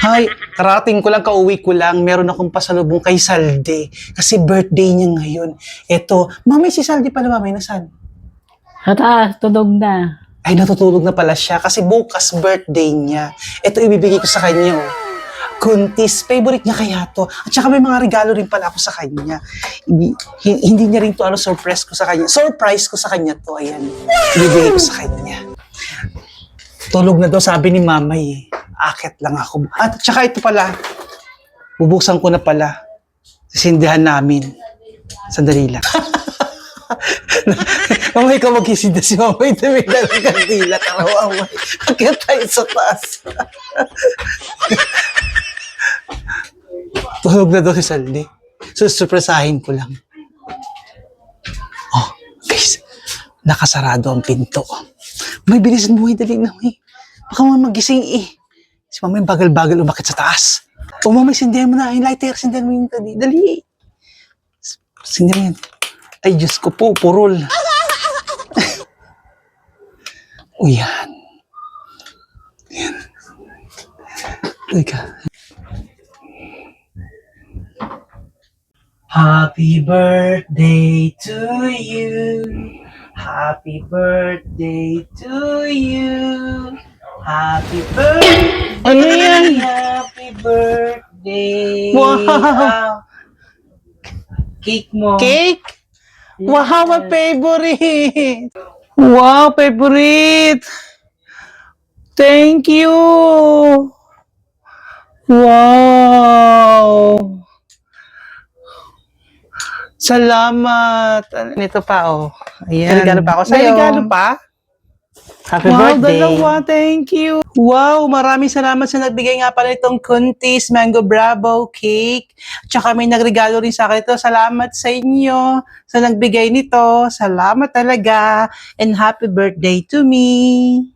Hay, karating ko lang, kauwi ko lang. Meron akong pasalubong kay Salde. Kasi birthday niya ngayon. Eto, mamay si Salde pala, mamay, nasaan? Sa taas, tunog na. Ay, natutulog na pala siya kasi bukas birthday niya. Ito ibibigay ko sa kanya, oh. Kuntis, favorite niya kaya to. At saka may mga regalo rin pala ako sa kanya. Hindi niya rin to surprise ko sa kanya. Surprise ko sa kanya to, ayan. Ibibigay ko sa kanya. Tulog na daw, sabi ni mamay eh. Akit lang ako. At saka ito pala, bubuksan ko na pala. Sisindihan namin. Sandali lang. Mamay ka magkisinda si mamay, tumila ng kandila, karawamay. Akit tayo sa taas. Tulog na daw si Saldi. So, surpresahin ko lang. Oh, guys, nakasarado ang pinto. May bilisan buhay, dali na, may. Baka magising eh. Si mamay bagal-bagal umakit sa taas. O mamay, sindihan mo na, yung lighter, sindihan mo yung dali. Dali. Sindihan. Ay, Diyos ko po, purol. O yan. Yan. Teka. Happy birthday to you. Happy birthday to you. Happy birthday. Ano yan? Happy birthday. Wow. Cake mo. Cake? Yes. Wow, my favorite. Wow, favorite! Thank you! Wow! Salamat. Nito pa, oh. Ayan. Regalo pa ako sa'yo. May regalo pa? Happy Wow, birthday! dalawa. Thank you. Wow, maraming salamat sa nagbigay nga pala itong Kuntis Mango Bravo Cake. Tsaka may nagregalo rin sa akin ito. Salamat sa inyo sa nagbigay nito. Salamat talaga. And happy birthday to me.